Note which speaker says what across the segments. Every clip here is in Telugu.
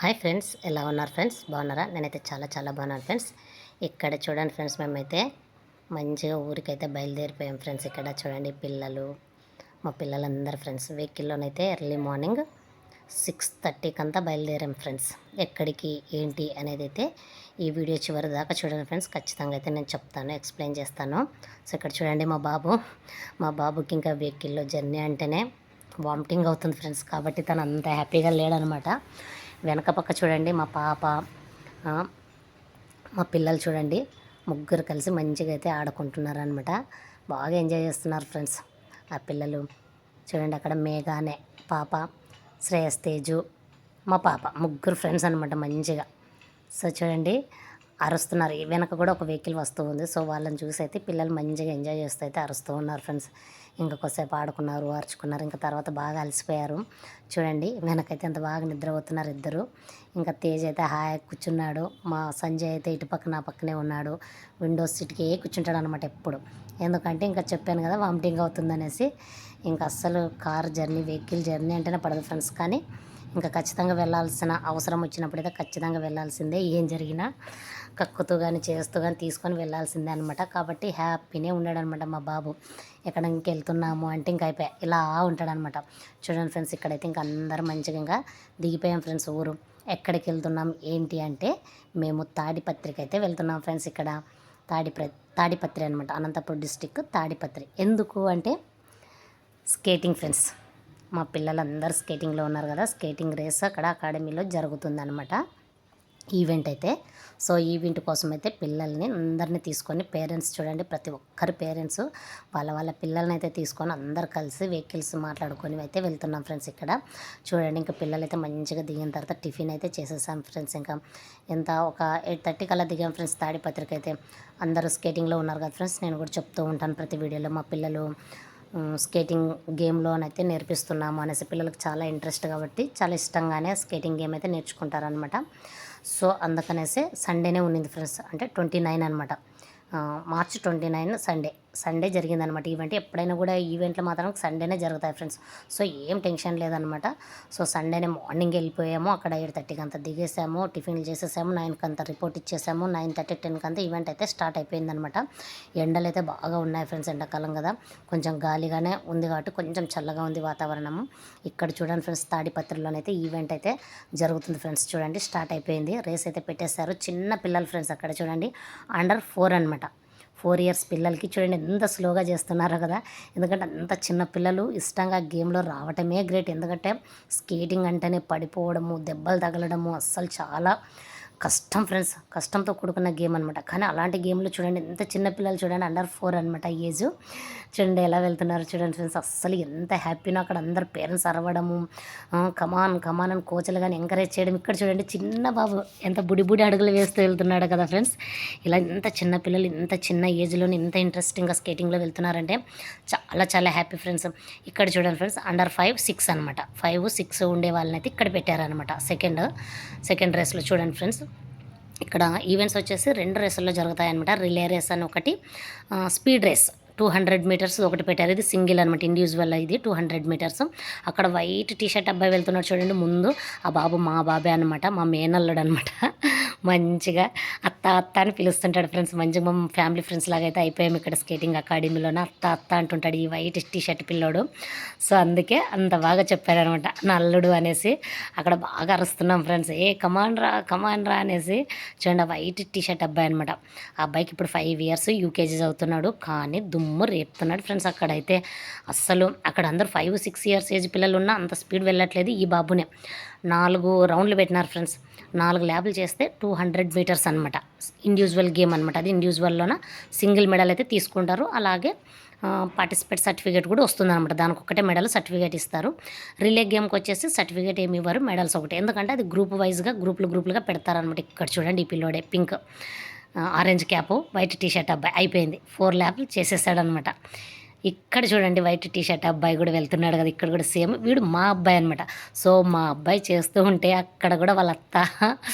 Speaker 1: హాయ్ ఫ్రెండ్స్, ఎలా ఉన్నారు ఫ్రెండ్స్? బాగున్నారా? నేనైతే చాలా బాగున్నాను ఫ్రెండ్స్. ఇక్కడ చూడండి ఫ్రెండ్స్, మేమైతే మంచిగా ఊరికైతే బయలుదేరిపోయాం ఫ్రెండ్స్. ఇక్కడ చూడండి పిల్లలు, మా పిల్లలందరూ ఫ్రెండ్స్ వెహికల్లోనైతే ఎర్లీ మార్నింగ్ 6:30కి అంతా బయలుదేరాం ఫ్రెండ్స్. ఎక్కడికి ఏంటి అనేది అయితే ఈ వీడియో చివరి దాకా చూడండి ఫ్రెండ్స్. ఖచ్చితంగా అయితే నేను చెప్తాను, ఎక్స్ప్లెయిన్ చేస్తాను. సో ఇక్కడ చూడండి మా బాబుకి ఇంకా వెహికల్లో జర్నీ అంటేనే వామిటింగ్ అవుతుంది ఫ్రెండ్స్. కాబట్టి తను అంత హ్యాపీగా లేడనమాట. వెనక పక్క చూడండి మా పాప, మా పిల్లలు చూడండి, ముగ్గురు కలిసి మంచిగా అయితే ఆడుకుంటున్నారనమాట. బాగా ఎంజాయ్ చేస్తున్నారు ఫ్రెండ్స్. ఆ పిల్లలు చూడండి, అక్కడ మేఘానే పాప, శ్రేయస్ తేజు, మా పాప, ముగ్గురు ఫ్రెండ్స్ అనమాట మంచిగా. సో చూడండి అరుస్తున్నారు. వెనక కూడా ఒక వెహికల్ వస్తూ ఉంది. సో వాళ్ళని చూసి అయితే పిల్లలు మంచిగా ఎంజాయ్ చేస్తూ అయితే అరుస్తూ ఉన్నారు ఫ్రెండ్స్. ఇంకా కొద్దిసేపు ఆడుకున్నారు, అరుచుకున్నారు. ఇంకా తర్వాత బాగా అలసిపోయారు. చూడండి వెనకైతే ఎంత బాగా నిద్రపోతున్నారు ఇద్దరు. ఇంకా తేజ్ అయితే హాయ్ కూర్చున్నాడు. మా సంజయ్ అయితే ఇటు పక్క నా పక్కనే ఉన్నాడు. విండోస్ సీట్కి కూర్చుంటాడు అనమాట ఎప్పుడు. ఎందుకంటే ఇంకా చెప్పాను కదా వామిటింగ్ అవుతుందనేసి. ఇంకా అస్సలు కార్ జర్నీ, వెహికల్ జర్నీ అంటేనే పడదు ఫ్రెండ్స్. కానీ ఇంకా ఖచ్చితంగా వెళ్ళాల్సిన అవసరం వచ్చినప్పుడైతే ఖచ్చితంగా వెళ్ళాల్సిందే. ఏం జరిగినా కక్కుతూ కానీ చేస్తూ కానీ తీసుకొని వెళ్ళాల్సిందే అనమాట. కాబట్టి హ్యాపీనే ఉన్నాడనమాట మా బాబు. ఎక్కడ ఇంకెళ్తున్నాము అంటే ఇంకా అయిపోయా ఇలా ఉంటాడనమాట. చూడండి ఫ్రెండ్స్, ఇక్కడైతే ఇంకా అందరం మంచిగా ఇంకా దిగిపోయాం ఫ్రెండ్స్. ఊరు ఎక్కడికి వెళ్తున్నాం ఏంటి అంటే మేము తాడిపత్రికి అయితే వెళ్తున్నాం ఫ్రెండ్స్. ఇక్కడ తాడిపత్రి అనమాట, అనంతపురం డిస్టిక్ తాడిపత్రి. ఎందుకు అంటే స్కేటింగ్ ఫ్రెండ్స్. మా పిల్లలందరూ స్కేటింగ్లో ఉన్నారు కదా. స్కేటింగ్ రేస్ అక్కడ అకాడమీలో జరుగుతుందనమాట ఈవెంట్ అయితే. సో ఈవెంట్ కోసం అయితే పిల్లల్ని అందరినీ తీసుకొని, పేరెంట్స్ చూడండి, ప్రతి ఒక్కరి పేరెంట్స్ వాళ్ళ పిల్లల్ని అయితే తీసుకొని అందరు కలిసి వెహికల్స్ మాట్లాడుకొని అయితే వెళ్తున్నాం ఫ్రెండ్స్. ఇక్కడ చూడండి ఇంకా పిల్లలైతే మంచిగా దిగిన తర్వాత టిఫిన్ అయితే చేసేసాం ఫ్రెండ్స్. ఇంకా ఒక 8:30 కల్లా దిగాం ఫ్రెండ్స్ తాడిపత్రికి అయితే. అందరూ స్కేటింగ్లో ఉన్నారు కదా ఫ్రెండ్స్. నేను కూడా చెప్తూ ఉంటాను ప్రతి వీడియోలో, మా పిల్లలు స్కేటింగ్ గేమ్లోనైతే నేర్పిస్తున్నాము అనేసి. పిల్లలకు చాలా ఇంట్రెస్ట్ కాబట్టి చాలా ఇష్టంగానే స్కేటింగ్ గేమ్ అయితే నేర్చుకుంటారనమాట. సో అందుకనేసి సండేనే ఉన్నింది ఫ్రెండ్స్. అంటే 29 అనమాట, మార్చ్ 29 సండే జరిగిందనమాట ఈవెంట్. ఎప్పుడైనా కూడా ఈవెంట్లు మాత్రం సండేనే జరుగుతాయి ఫ్రెండ్స్. సో ఏం టెన్షన్ లేదనమాట. సో సండేనే మార్నింగ్ వెళ్ళిపోయాము. అక్కడ 8:30కి అంతా దిగేసాము, టిఫిన్లు చేసేసాము, 9కి అంతా రిపోర్ట్ ఇచ్చేసాము. 9:30, 10కి అంతా ఈవెంట్ అయితే స్టార్ట్ అయిపోయిందనమాట. ఎండలు అయితే బాగా ఉన్నాయి ఫ్రెండ్స్, ఎండాకాలం కదా. కొంచెం గాలిగానే ఉంది కాబట్టి కొంచెం చల్లగా ఉంది వాతావరణము. ఇక్కడ చూడండి ఫ్రెండ్స్, తాడిపత్రిలోనైతే ఈవెంట్ అయితే జరుగుతుంది ఫ్రెండ్స్. చూడండి స్టార్ట్ అయిపోయింది, రేస్ అయితే పెట్టేశారు. చిన్న పిల్లలు ఫ్రెండ్స్, అక్కడ చూడండి అండర్ 4 అనమాట. 4 ఇయర్స్ పిల్లలకి చూడండి ఎంత స్లోగా చేస్తున్నారో కదా. ఎందుకంటే అంత చిన్న పిల్లలు ఇష్టంగా గేమ్లో రావటమే గ్రేట్. ఎందుకంటే స్కేటింగ్ అంటేనే పడిపోవడము, దెబ్బలు తగలడము అస్సలు చాలా కష్టం ఫ్రెండ్స్. కష్టంతో కూడుకున్న గేమ్ అనమాట. కానీ అలాంటి గేమ్లో చూడండి ఎంత చిన్న పిల్లలు చూడండి, అండర్ 4 అనమాట ఏజ్. చూడండి ఎలా వెళ్తున్నారు చూడండి ఫ్రెండ్స్. అస్సలు ఎంత హ్యాపీనో. అక్కడ అందరు పేరెంట్స్ అరవడము, కమాన్ అని కోచ్లు కానీ ఎంకరేజ్ చేయడం. ఇక్కడ చూడండి చిన్న బాబు ఎంత బుడి అడుగులు వేస్తూ వెళ్తున్నాడు కదా ఫ్రెండ్స్. ఇలా ఇంత చిన్న పిల్లలు ఇంత చిన్న ఏజ్లోనే ఇంత ఇంట్రెస్టింగ్గా స్కేటింగ్లో వెళ్తున్నారంటే చాలా హ్యాపీ ఫ్రెండ్స్. ఇక్కడ చూడండి ఫ్రెండ్స్, అండర్ 5, 6 అనమాట. 5, 6 ఉండే వాళ్ళని అయితే ఇక్కడ పెట్టారనమాట. సెకండ్ రేస్లో చూడండి ఫ్రెండ్స్. ఇక్కడ ఈవెంట్స్ వచ్చేసి 2 రేసుల్లో జరుగుతాయన్నమాట. రిలే రేస్ అని ఒకటి, స్పీడ్ రేస్ 200 మీటర్స్ ఒకటి పెట్టారు. ఇది సింగిల్ అనమాట, ఇండివిజువల్. ఇది 200 మీటర్స్. అక్కడ వైట్ టీషర్ట్ అబ్బాయి వెళ్తున్నాడు చూడండి ముందు. ఆ బాబు మా బాబే అనమాట, మా మేనల్లుడు అనమాట. మంచిగా అత్త అని పిలుస్తుంటాడు ఫ్రెండ్స్. మంచిగా మా ఫ్యామిలీ ఫ్రెండ్స్ లాగా అయితే అయిపోయాము ఇక్కడ స్కేటింగ్ అకాడమీలోనే. అత్త అంటుంటాడు ఈ వైట్ టీషర్ట్ పిల్లోడు. సో అందుకే అంత బాగా చెప్పారనమాట నా అల్లుడు అనేసి. అక్కడ బాగా అరుస్తున్నాం ఫ్రెండ్స్, కమాన్ రా అనేసి. చూడండి ఆ వైట్ టీషర్ట్ అబ్బాయి అనమాట. ఆ అబ్బాయికి ఇప్పుడు 5 ఇయర్స్, యూకేజీ చదువుతున్నాడు. కానీ దుమ్ము రేపుతున్నాడు ఫ్రెండ్స్. అక్కడైతే అస్సలు అక్కడ అందరూ 5, 6 ఇయర్స్ ఏజ్ పిల్లలు ఉన్నా అంత స్పీడ్ వెళ్ళట్లేదు. ఈ బాబునే 4 రౌండ్లు పెట్టినారు ఫ్రెండ్స్. 4 ల్యాబ్లు చేస్తే 200 మీటర్స్ అనమాట. ఇండివిజువల్ గేమ్ అనమాట. అది ఇండివిజువల్లోన సింగిల్ మెడల్ అయితే తీసుకుంటారు. అలాగే పార్టిసిపేట్ సర్టిఫికేట్ కూడా వస్తుందన్నమాట. దానికి ఒకటే మెడల్ సర్టిఫికేట్ ఇస్తారు. రిలే గేమ్కి వచ్చేసి సర్టిఫికేట్ ఏమి ఇవ్వరు, మెడల్స్ ఒకటి. ఎందుకంటే అది గ్రూపులుగా పెడతారనమాట. ఇక్కడ చూడండి ఈ పిల్లోడే pink, orange cap, white T-shirt అబ్బాయి. అయిపోయింది, 4 ల్యాబ్లు చేసేసాడనమాట. ఇక్కడ చూడండి వైట్ టీషర్ట్ అబ్బాయి కూడా వెళ్తున్నాడు కదా. ఇక్కడ కూడా సేమ్, వీడు మా అబ్బాయి అనమాట. సో మా అబ్బాయి చేస్తూ ఉంటే అక్కడ కూడా వాళ్ళ అత్త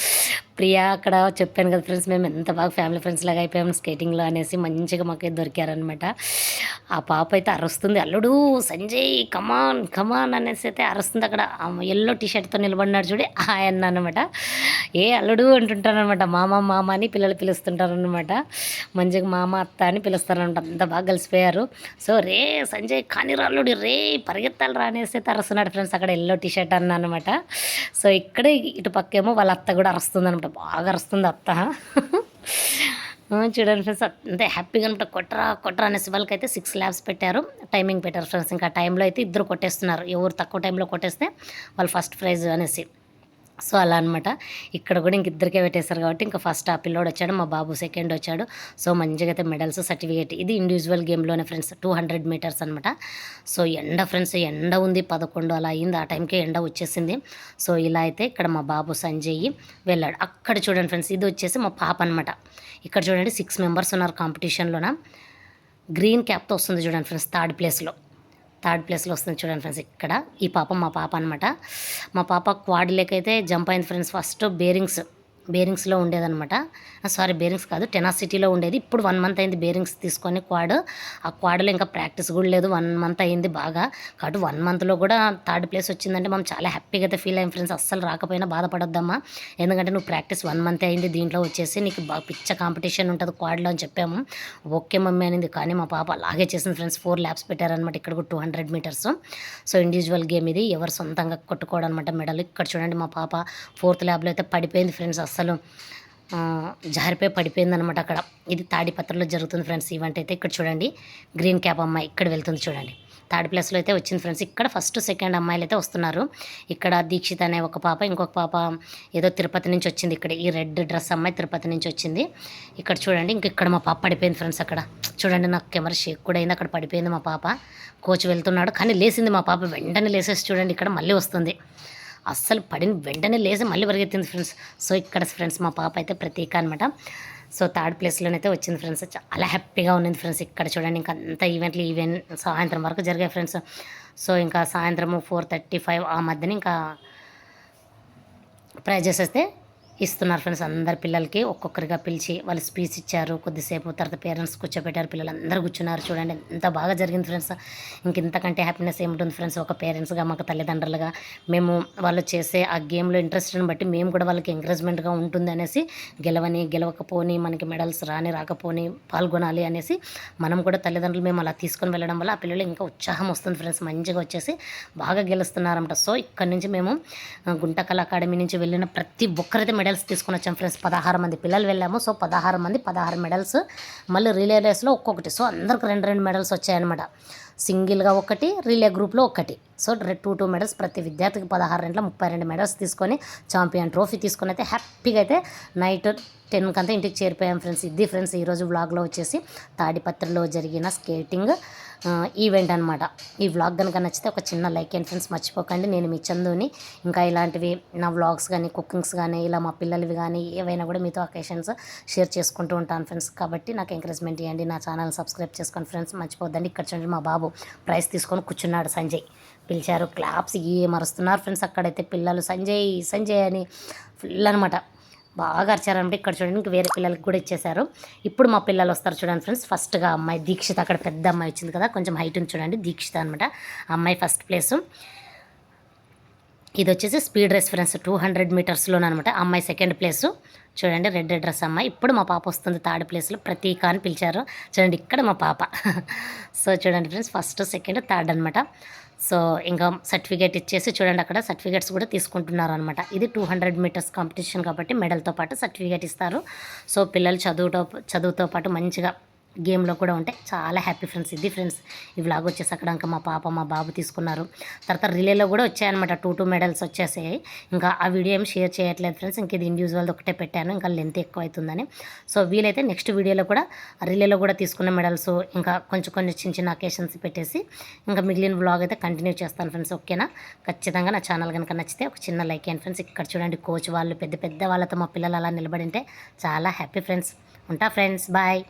Speaker 1: ప్రియా అక్కడ చెప్పాను కదా ఫ్రెండ్స్, మేము ఎంత బాగా ఫ్యామిలీ ఫ్రెండ్స్ లాగా అయిపోయాము స్కేటింగ్లో అనేసి మంచిగా మాకైతే దొరికారనమాట. ఆ పాప అయితే అరుస్తుంది, అల్లుడు సంజయ్ కమాన్ కమాన్ అనేసి అయితే అరుస్తుంది. అక్కడ ఎల్లో టీ షర్ట్తో నిలబడినాడు చూడి ఆయన అనమాట. ఏ అల్లుడు అంటుంటారనమాట, మామ మామ అని పిల్లలు పిలుస్తుంటారనమాట. మంచిగా మామ అత్త అని పిలుస్తారనమాట. అంత బాగా కలిసిపోయారు. సో రే సంజయ్ కానీ అల్లుడు రే పరిగెత్తాలి రా అనేసి అయితే అరుస్తున్నాడు ఫ్రెండ్స్. అక్కడ ఎల్లో టీ షర్ట్ అన్న అనమాట. సో ఇక్కడ ఇటు పక్కేమో వాళ్ళ అత్త కూడా అరుస్తుంది అనమాట, బాగా అరుస్తుంది అత్త. చూడండి ఫ్రెండ్స్, అంతే హ్యాపీగా అనమాట. కొట్టరా కొట్టరా అనేసి వాళ్ళకైతే 6 ల్యాబ్స్ పెట్టారు, టైమింగ్ పెట్టారు ఫ్రెండ్స్. ఇంకా టైంలో అయితే ఇద్దరు కొట్టేస్తున్నారు, ఎవరు తక్కువ టైంలో కొట్టేస్తే వాళ్ళు ఫస్ట్ ప్రైజ్ అనేసి. సో అలా అనమాట. ఇక్కడ కూడా ఇంక ఇద్దరికే పెట్టేశారు కాబట్టి ఇంకా ఫస్ట్ ఆ పిల్లోడు వచ్చాడు, మా బాబు సెకండ్ వచ్చాడు. సో మంచిగా అయితే మెడల్స్ సర్టిఫికేట్. ఇది ఇండివిజువల్ గేమ్లోనే ఫ్రెండ్స్, 200 మీటర్స్ అనమాట. సో ఎండ ఫ్రెండ్స్, ఎండ ఉంది, 11 అలా అయింది, ఆ టైంకే ఎండ వచ్చేసింది. సో ఇలా అయితే ఇక్కడ మా బాబు సంజయ్ వెళ్ళాడు. అక్కడ చూడండి ఫ్రెండ్స్, ఇది వచ్చేసి మా పాప అనమాట. ఇక్కడ చూడండి 6 మెంబర్స్ ఉన్నారు కాంపిటీషన్లోన. గ్రీన్ క్యాప్తో వస్తుంది చూడండి ఫ్రెండ్స్, థర్డ్ ప్లేస్లో వస్తుంది చూడండి ఫ్రెండ్స్. ఇక్కడ ఈ పాప మా పాప అనమాట. మా పాప క్వాడ్ లేకైతే జంప్ అయింది ఫ్రెండ్స్. ఫస్ట్ బేరింగ్స్లో ఉండేదనమాట. సారీ బేరింగ్స్ కాదు, టెనాసిటీలో ఉండేది. ఇప్పుడు 1 మంత్ అయింది బేరింగ్స్ తీసుకొని క్వాడ్. ఆ క్వాడ్లో ఇంకా ప్రాక్టీస్ కూడా లేదు, 1 మంత్ అయింది బాగా. కాబట్టి 1 మంత్లో కూడా థర్డ్ ప్లేస్ వచ్చిందంటే మనం చాలా హ్యాపీగా అయితే ఫీల్ అయ్యాం ఫ్రెండ్స్. అస్సలు రాకపోయినా బాధపడొద్దమ్మా, ఎందుకంటే నువ్వు ప్రాక్టీస్ 1 మంత్ అయింది, దీంట్లో వచ్చేసి నీకు బాగా పిచ్చ కాంపిటీషన్ ఉంటుంది క్వాడ్లో అని చెప్పాము. ఓకే మమ్మీ అనింది. కానీ మా పాప అలాగే చేసింది ఫ్రెండ్స్. 4 ల్యాబ్స్ పెట్టారనమాట. ఇక్కడ కూడా 200 మీటర్స్. సో ఇండివిజువల్ గేమ్ ఇది, ఎవరు సొంతంగా కొట్టుకోవడం అనమాట మెడల్. ఇక్కడ చూడండి మా పాప 4th ల్యాబ్లో అయితే పడిపోయింది ఫ్రెండ్స్. అస్సలు జారిపోయి పడిపోయింది అనమాట. అక్కడ ఇది తాడిపత్రిలో జరుగుతుంది ఫ్రెండ్స్ ఈవెంట్ అయితే. ఇక్కడ చూడండి గ్రీన్ క్యాప్ అమ్మాయి ఇక్కడ వెళ్తుంది చూడండి, థర్డ్ ప్లేస్లో అయితే వచ్చింది ఫ్రెండ్స్. ఇక్కడ ఫస్ట్ సెకండ్ అమ్మాయిలు అయితే వస్తున్నారు. ఇక్కడ దీక్షిత్ అనే ఒక పాప, ఇంకొక పాప ఏదో తిరుపతి నుంచి వచ్చింది. ఇక్కడ ఈ రెడ్ డ్రెస్ అమ్మాయి తిరుపతి నుంచి వచ్చింది. ఇక్కడ చూడండి ఇంక ఇక్కడ మా పాప పడిపోయింది ఫ్రెండ్స్. అక్కడ చూడండి నాకు కెమెరా షేక్ కూడా అయింది, అక్కడ పడిపోయింది మా పాప. కోచ్ వెళ్తున్నాడు కానీ లేచింది మా పాప, వెంటనే లేసేసి చూడండి ఇక్కడ మళ్ళీ వస్తుంది. అస్సలు పడిన వెంటనే లేచి మళ్ళీ పరిగెత్తింది ఫ్రెండ్స్. సో ఇక్కడ ఫ్రెండ్స్ మా పాప అయితే ప్రతీక అనమాట. సో థర్డ్ ప్లేస్లోనైతే వచ్చింది ఫ్రెండ్స్. చాలా హ్యాపీగా ఉన్నది ఫ్రెండ్స్. ఇక్కడ చూడండి ఇంకా అంతా ఈవెంట్ సాయంత్రం వరకు జరిగాయి ఫ్రెండ్స్. సో ఇంకా సాయంత్రము 4:35 ఆ మధ్యన ఇంకా ప్రైజెస్ అయితే ఇస్తున్నారు ఫ్రెండ్స్. అందరు పిల్లలకి ఒక్కొక్కరిగా పిలిచి వాళ్ళు స్పీచ్ ఇచ్చారు. కొద్దిసేపు తర్వాత పేరెంట్స్ కూర్చోబెట్టారు, పిల్లలందరూ కూర్చున్నారు. చూడండి ఎంత బాగా జరిగింది ఫ్రెండ్స్. ఇంతకంటే హ్యాపీనెస్ ఏముంటుంది ఫ్రెండ్స్. ఒక పేరెంట్స్గా మాకు తల్లిదండ్రులుగా మేము వాళ్ళు చేసే ఆ గేమ్లో ఇంట్రెస్ట్ని బట్టి మేము కూడా వాళ్ళకి ఎంకరేజ్మెంట్గా ఉంటుంది అనేసి, గెలవకపోని మనకి మెడల్స్ రాకపోని పాల్గొనాలి అనేసి మనం కూడా తల్లిదండ్రులు మేము అలా తీసుకొని వెళ్ళడం వల్ల ఆ పిల్లలు ఇంకా ఉత్సాహం వస్తుంది ఫ్రెండ్స్. మంచిగా వచ్చేసి బాగా గెలుస్తున్నారంట. సో ఇక్కడ నుంచి మేము గుంటకళ అకాడమీ నుంచి వెళ్ళిన ప్రతి ఒక్కరైతే మెడల్స్ తీసుకొని వచ్చాం ఫ్రెండ్స్. 16 మంది పిల్లలు వెళ్ళాము. సో 16 మంది 16 మెడల్స్. మళ్ళీ రిలే రేస్లో ఒక్కొక్కటి. సో అందరికి 2 మెడల్స్ వచ్చాయన్నమాట. సింగిల్గా ఒకటి, రిలే గ్రూప్లో ఒకటి. సో 2 మెడల్స్ ప్రతి విద్యార్థికి 16 32 మెడల్స్ తీసుకొని ఛాంపియన్ ట్రోఫీ తీసుకొని అయితే హ్యాపీగా అయితే నైట్ 10 కంతా ఇంటికి చేరిపోయాం ఫ్రెండ్స్. ఇది ఫ్రెండ్స్ ఈరోజు వ్లాగ్లో వచ్చేసి తాడిపత్రిలో జరిగిన స్కేటింగ్ ఈవెంట్ అనమాట. ఈ వ్లాగ్ కనుక నచ్చితే ఒక చిన్న లైక్ అండ్ ఫ్రెండ్స్ మర్చిపోకండి. నేను మీ చందుని. ఇంకా ఇలాంటివి నా వ్లాగ్స్ కానీ కుకింగ్స్ కానీ ఇలా మా పిల్లలవి కానీ ఏవైనా కూడా మీతో అకేషన్స్ షేర్ చేసుకుంటూ ఉంటాను ఫ్రెండ్స్. కాబట్టి నాకు ఎంకరేజ్మెంట్ ఇవ్వండి, నా ఛానల్ సబ్స్క్రైబ్ చేసుకోండి ఫ్రెండ్స్, మర్చిపోద్దండి. ఇక్కడ చూడండి మా బాబు ప్రైజ్ తీసుకొని కూర్చున్నాడు. సంజయ్ పిలిచారు, క్లాప్స్ మరుస్తున్నారు ఫ్రెండ్స్. అక్కడైతే పిల్లలు సంజయ్ సంజయ్ అని ఫుల్ అనమాట బాగా అరిచారంటే. ఇక్కడ చూడండి ఇంక వేరే పిల్లలకి కూడా ఇచ్చేశారు. ఇప్పుడు మా పిల్లలు వస్తారు చూడండి ఫ్రెండ్స్. ఫస్ట్గా అమ్మాయి దీక్షిత, అక్కడ పెద్ద అమ్మాయి వచ్చింది కదా కొంచెం హైట్ ఉంది చూడండి, దీక్షిత అనమాట. అమ్మాయి ఫస్ట్ ప్లేసు. ఇది వచ్చేసి స్పీడ్ రేస్ ఫ్రెండ్స్ 200 మీటర్స్లోనమాట. అమ్మాయి సెకండ్ ప్లేసు. చూడండి రెడ్ డ్రెస్ అమ్మాయి. ఇప్పుడు మా పాప వస్తుంది థర్డ్ ప్లేస్లో, ప్రతీక అని పిలిచారు చూడండి. ఇక్కడ మా పాప. సో చూడండి ఫ్రెండ్స్ ఫస్ట్ సెకండ్ థర్డ్ అనమాట. సో ఇంకా సర్టిఫికేట్ ఇచ్చేసి చూడండి అక్కడ సర్టిఫికేట్స్ కూడా తీసుకుంటున్నారు అనమాట. ఇది 200 మీటర్స్ కాంపిటీషన్ కాబట్టి మెడల్తో పాటు సర్టిఫికేట్ ఇస్తారు. సో పిల్లలు చదువుతో పాటు మంచిగా గేమ్లో కూడా ఉంటాయి. చాలా హ్యాపీ ఫ్రెండ్స్. ఇది ఫ్రెండ్స్ ఈ వ్లాగ్ వచ్చేసి అక్కడ ఇంకా మా పాప మా బాబు తీసుకున్నారు. తర్వాత రిలేలో కూడా వచ్చాయన్నమాట. 2 మెడల్స్ వచ్చేసాయి. ఇంకా ఆ వీడియో ఏం షేర్ చేయట్లేదు ఫ్రెండ్స్. ఇంక ఇది ఇండివిజువల్ ఒకటే పెట్టాను, ఇంకా లెంత్ ఎక్కువ అవుతుందని. సో వీలైతే నెక్స్ట్ వీడియోలో కూడా రిలేలో కూడా తీసుకున్న మెడల్స్ ఇంకా కొన్ని చిన్న అకేషన్స్ పెట్టేసి ఇంకా మిగిలిన వ్లాగ్ అయితే కంటిన్యూ చేస్తాను ఫ్రెండ్స్. ఓకేనా? ఖచ్చితంగా నా ఛానల్ కనుక నచ్చితే ఒక చిన్న లైక్ అండ్ ఫ్రెండ్స్. ఇక్కడ చూడండి కోచ్ వాళ్ళు పెద్ద వాళ్ళతో మా పిల్లలు అలా నిలబడింటే చాలా హ్యాపీ ఫ్రెండ్స్. ఉంటా ఫ్రెండ్స్, బాయ్.